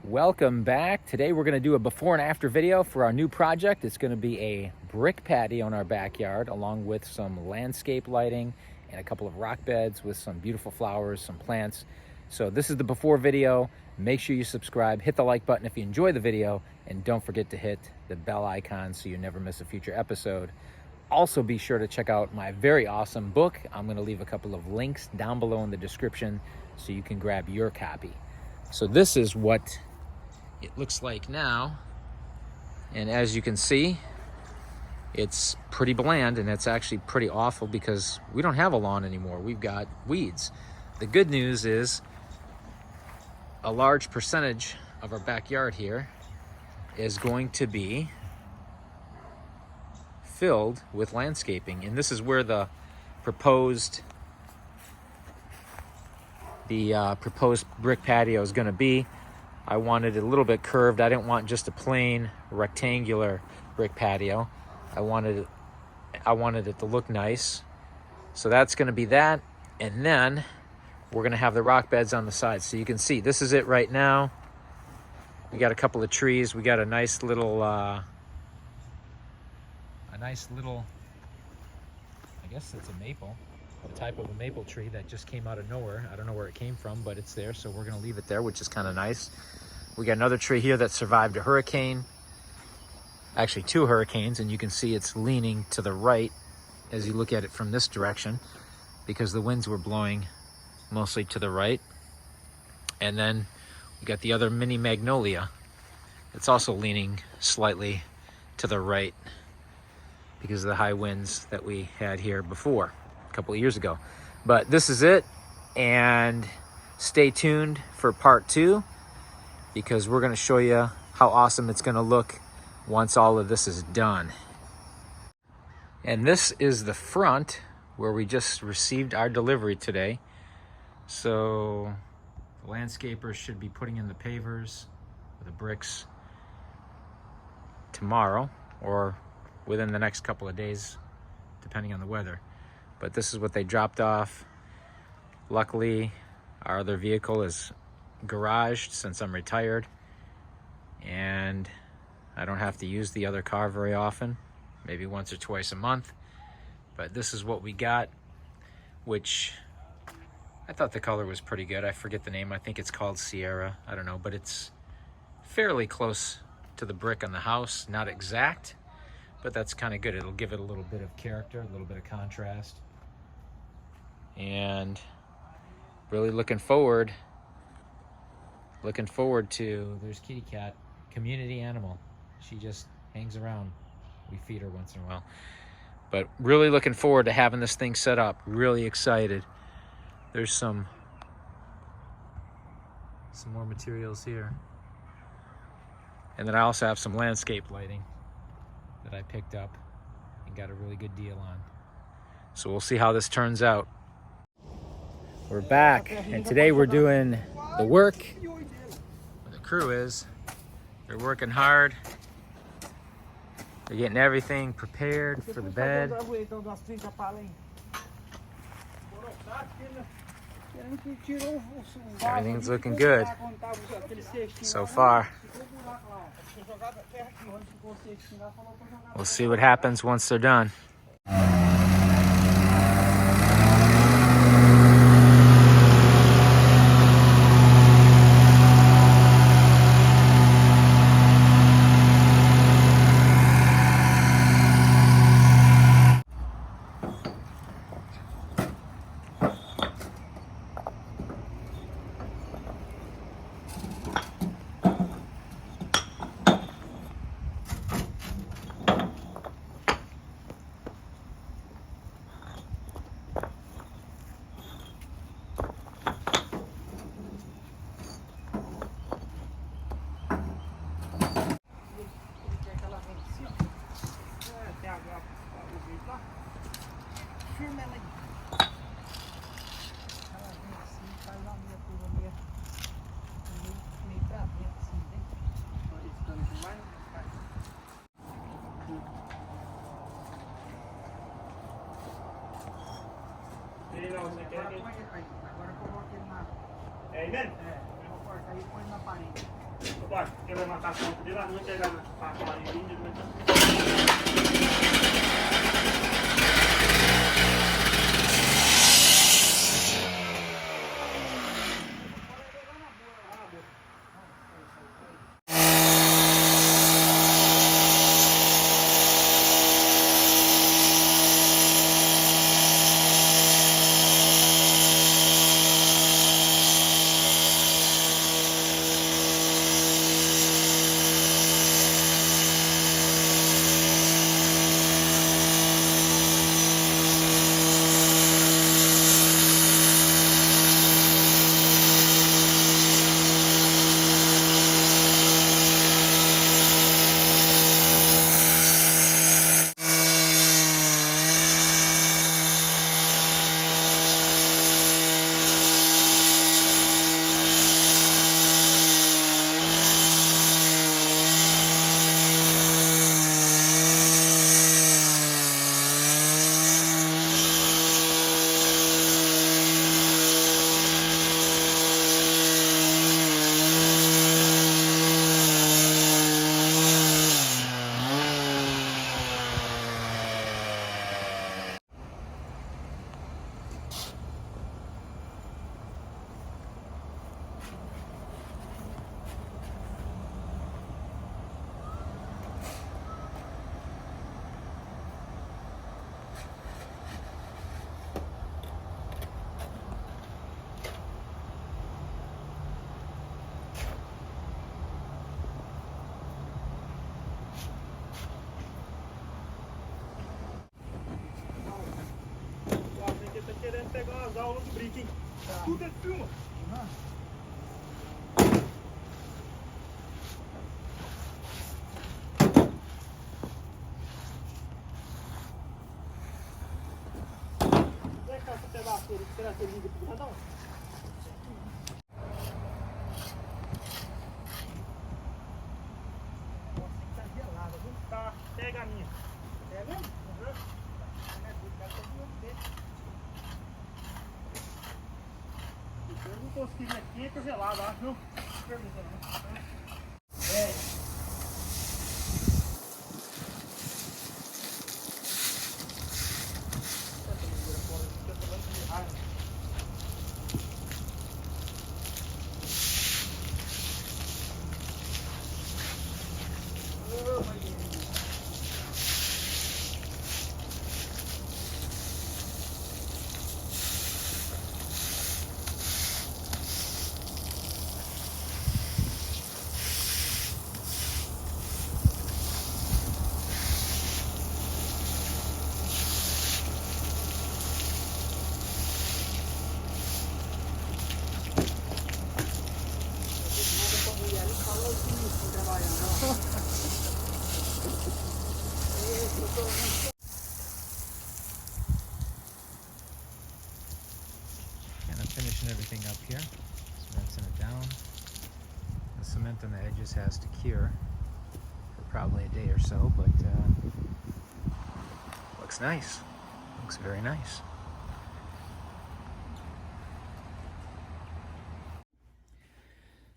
Welcome back. Today we're going to do a before and after video for our new project. It's going to be a brick patio in our backyard along with some landscape lighting and a couple of rock beds with some beautiful flowers, some plants. So this is the before video. Make sure you subscribe, hit the like button if you enjoy the video, and don't forget to hit the bell icon so you never miss a future episode. Also be sure to check out my very awesome book. I'm going to leave a couple of links down below in the description so you can grab your copy. So this is what it looks like now, and as you can see, it's pretty bland, and it's actually pretty awful because we don't have a lawn anymore. We've got weeds. The good news is a large percentage of our backyard here is going to be filled with landscaping, and this is where the proposed brick patio is going to be. I wanted it a little bit curved. I didn't want just a plain rectangular brick patio. I wanted it to look nice. So that's going to be that. And then we're going to have the rock beds on the side. So you can see this is it right now. We got a couple of trees. We got a nice little I guess it's a maple. The type of a maple tree that just came out of nowhere. I don't know where it came from, but it's there, so we're gonna leave it there, which is kind of nice. We got another tree here that survived a hurricane, actually 2 hurricanes, and you can see it's leaning to the right as you look at it from this direction because the winds were blowing mostly to the right. And then we got the other mini magnolia. It's also leaning slightly to the right because of the high winds that we had here before. Couple of years ago. But this is it, and stay tuned for part 2 because we're going to show you how awesome it's going to look once all of this is done. And this is the front where we just received our delivery today. So the landscapers should be putting in the pavers, the bricks tomorrow or within the next couple of days depending on the weather. But this is what they dropped off. Luckily, our other vehicle is garaged since I'm retired, and I don't have to use the other car very often, maybe once or twice a month. But this is what we got, which I thought the color was pretty good. I forget the name. I think it's called Sierra. I don't know, but it's fairly close to the brick on the house. Not exact, but that's kind of good. It'll give it a little bit of character, a little bit of contrast. And really looking forward to, there's Kitty Cat, community animal. She just hangs around. We feed her once in a while. But really looking forward to having this thing set up. Really excited. There's some more materials here. And then I also have some landscape lighting that I picked up and got a really good deal on. So we'll see how this turns out. We're back, and today we're doing the work. The crew is. They're working hard. They're getting everything prepared for the bed. Everything's looking good so far. We'll see what happens once they're done. Agora coloca ele na... É aí mesmo? É, eu vou cortar e põe na parede. Vai, quem vai matar a conta dele, a mãe pegar na farinha ali, ele vai dar. Tá querendo pegar umas aulas do brinco, hein? Tá. Tudo é filma. Vem cá, essa pedaço dele, será que ele liga pro radão? Nossa, tá gelada, viu? Tá, pega a minha. É mesmo? Uhum. Eu não consegui ver quente ou gelado, acho, não? Pergunta, não. É. And I'm finishing everything up here. Cementing it down. The cement on the edges has to cure for probably a day or so, but looks nice. Looks very nice.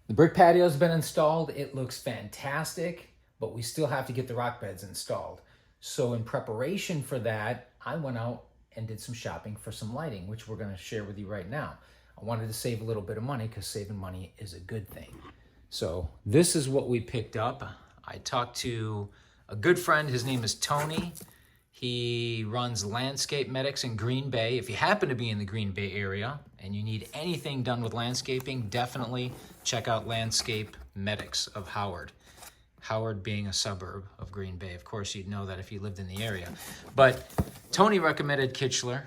The brick patio's been installed. It looks fantastic, but we still have to get the rock beds installed. So in preparation for that, I went out and did some shopping for some lighting, which we're going to share with you right now. I wanted to save a little bit of money because saving money is a good thing. So this is what we picked up. I talked to a good friend. His name is Tony. He runs Landscape Medics in Green Bay. If you happen to be in the Green Bay area and you need anything done with landscaping, definitely check out Landscape Medics of Howard. Howard being a suburb of Green Bay. Of course, you'd know that if you lived in the area. But Tony recommended Kichler,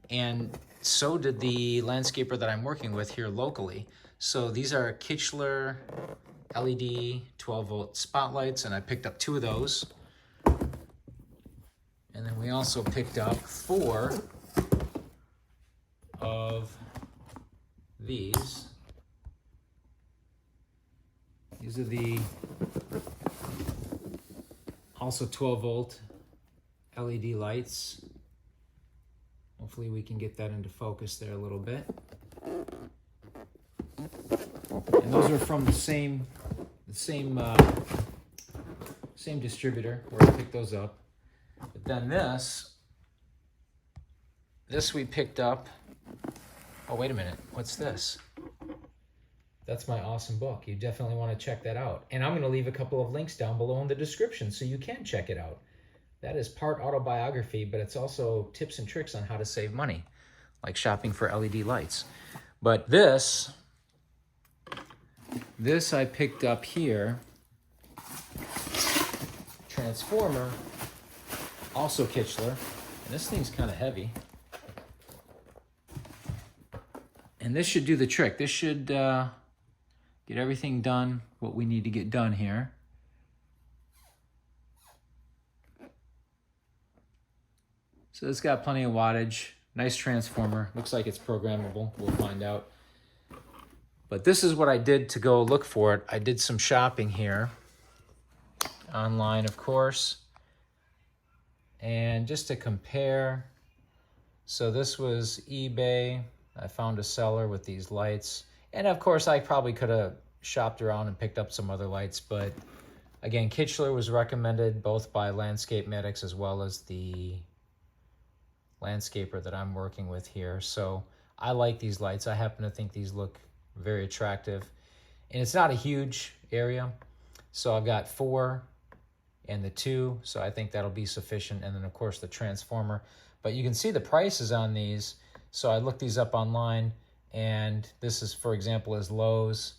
and so did the landscaper that I'm working with here locally. So these are Kichler LED 12-volt spotlights, and I picked up 2 of those. And then we also picked up 4 of these. These are the also 12-volt LED lights. Hopefully we can get that into focus there a little bit. And those are from the the same distributor where I picked those up. But then this we picked up. Oh, wait a minute. What's this? That's my awesome book. You definitely want to check that out. And I'm going to leave a couple of links down below in the description so you can check it out. That is part autobiography, but it's also tips and tricks on how to save money, like shopping for LED lights. But this I picked up here. Transformer, also Kichler. And this thing's kind of heavy. And this should do the trick. This should get everything done, what we need to get done here. So it's got plenty of wattage. Nice transformer. Looks like it's programmable. We'll find out. But this is what I did to go look for it. I did some shopping here. Online, of course. And just to compare. So this was eBay. I found a seller with these lights. And of course, I probably could have shopped around and picked up some other lights. But again, Kichler was recommended both by Landscape Medics as well as the landscaper that I'm working with here. So I like these lights. I happen to think these look very attractive. And it's not a huge area. So I've got 4 and the 2. So I think that'll be sufficient. And then of course the transformer. But you can see the prices on these. So I looked these up online. And this is, for example, is Lowe's.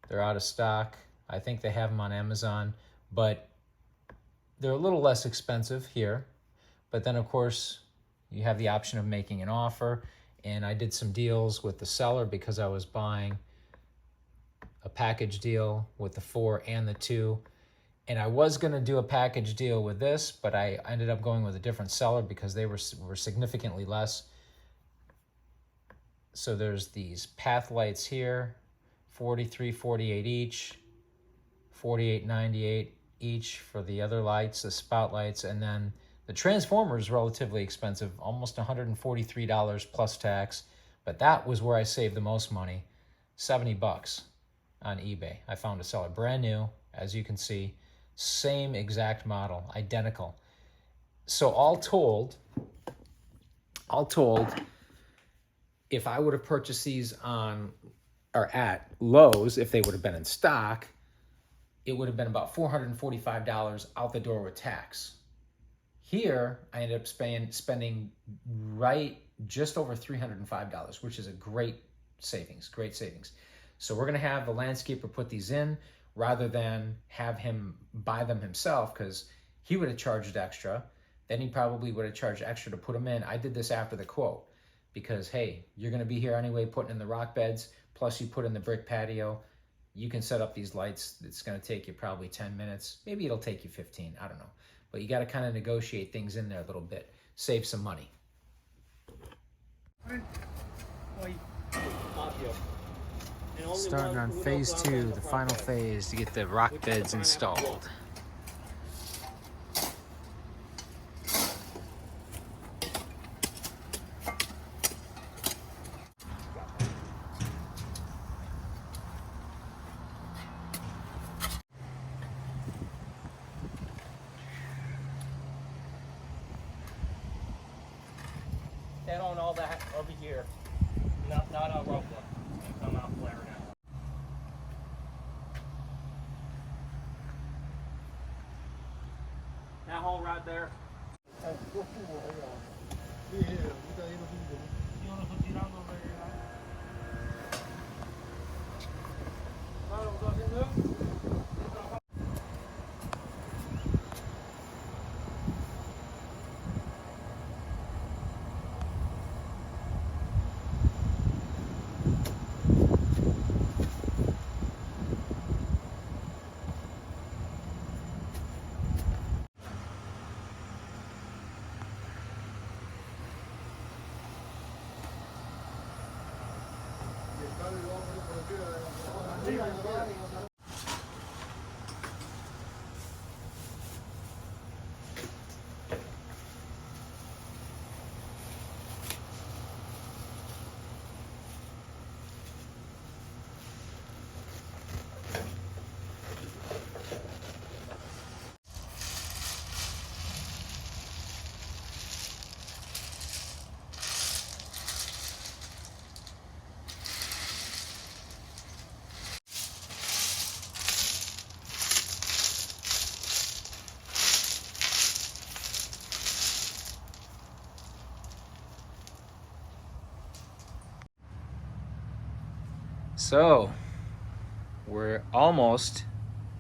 They're out of stock. I think they have them on Amazon. But they're a little less expensive here. But then of course, you have the option of making an offer, and I did some deals with the seller because I was buying a package deal with the 4 and the 2. And I was going to do a package deal with this, but I ended up going with a different seller because they were significantly less. So there's these path lights here, $43.48 each, $48.98 each for the other lights, the spotlights, and then the transformer is relatively expensive, almost $143 plus tax, but that was where I saved the most money, $70 on eBay. I found a seller brand new, as you can see, same exact model, identical. So all told, if I would have purchased these on or at Lowe's, if they would have been in stock, it would have been about $445 out the door with tax. Here, I ended up spending right just over $305, which is a great savings. So we're going to have the landscaper put these in rather than have him buy them himself, because he would have charged extra. Then he probably would have charged extra to put them in. I did this after the quote because, hey, you're going to be here anyway putting in the rock beds, plus you put in the brick patio. You can set up these lights. It's going to take you probably 10 minutes. Maybe it'll take you 15. I don't know. But you got to kind of negotiate things in there a little bit. Save some money. Starting on phase 2, the final phase, to get the rock beds installed. That on all that over here. Not on rope. Come out flaring out. That hole right there. So we're almost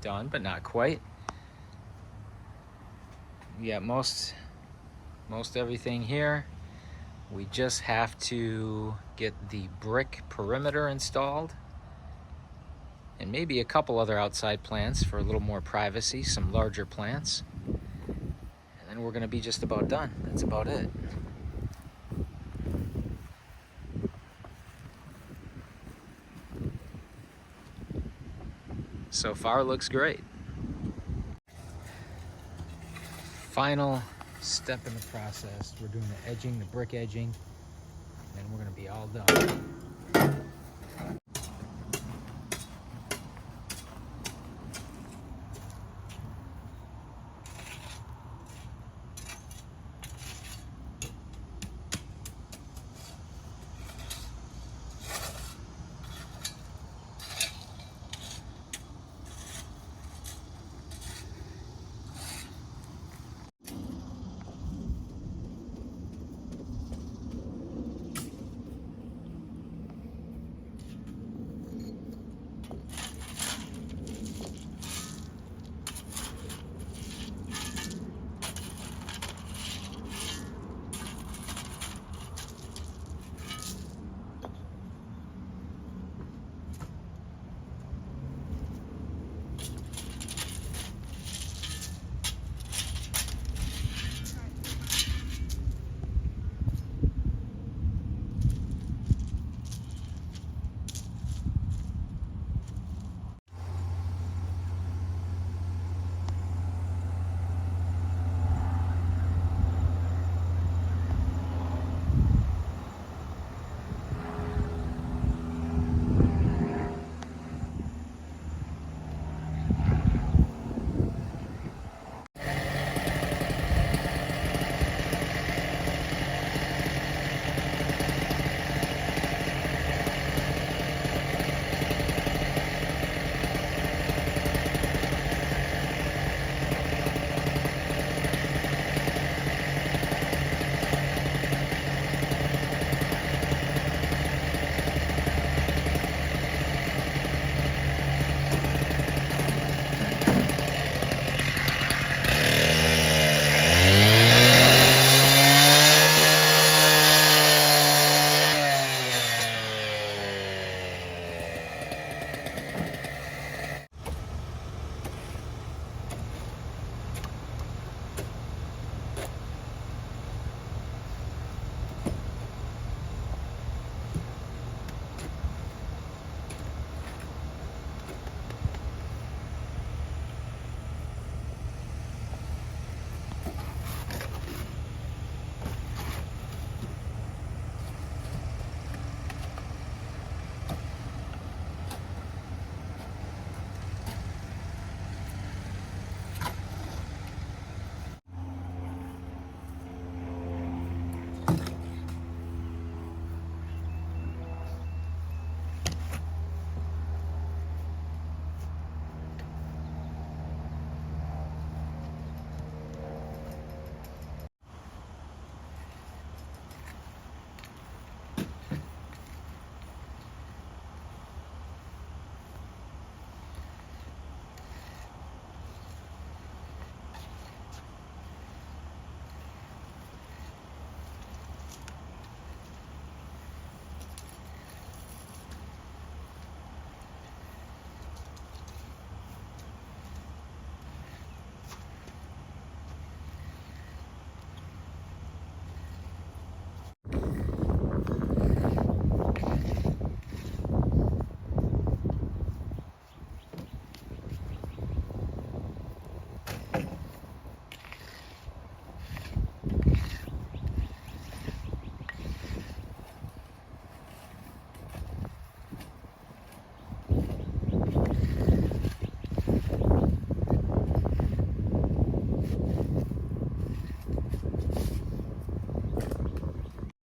done, but not quite. We got most everything here. We just have to get the brick perimeter installed and maybe a couple other outside plants for a little more privacy, some larger plants. And then we're gonna be just about done. That's about it. So far looks great. Final step in the process. We're doing the edging, the brick edging, and then we're gonna be all done.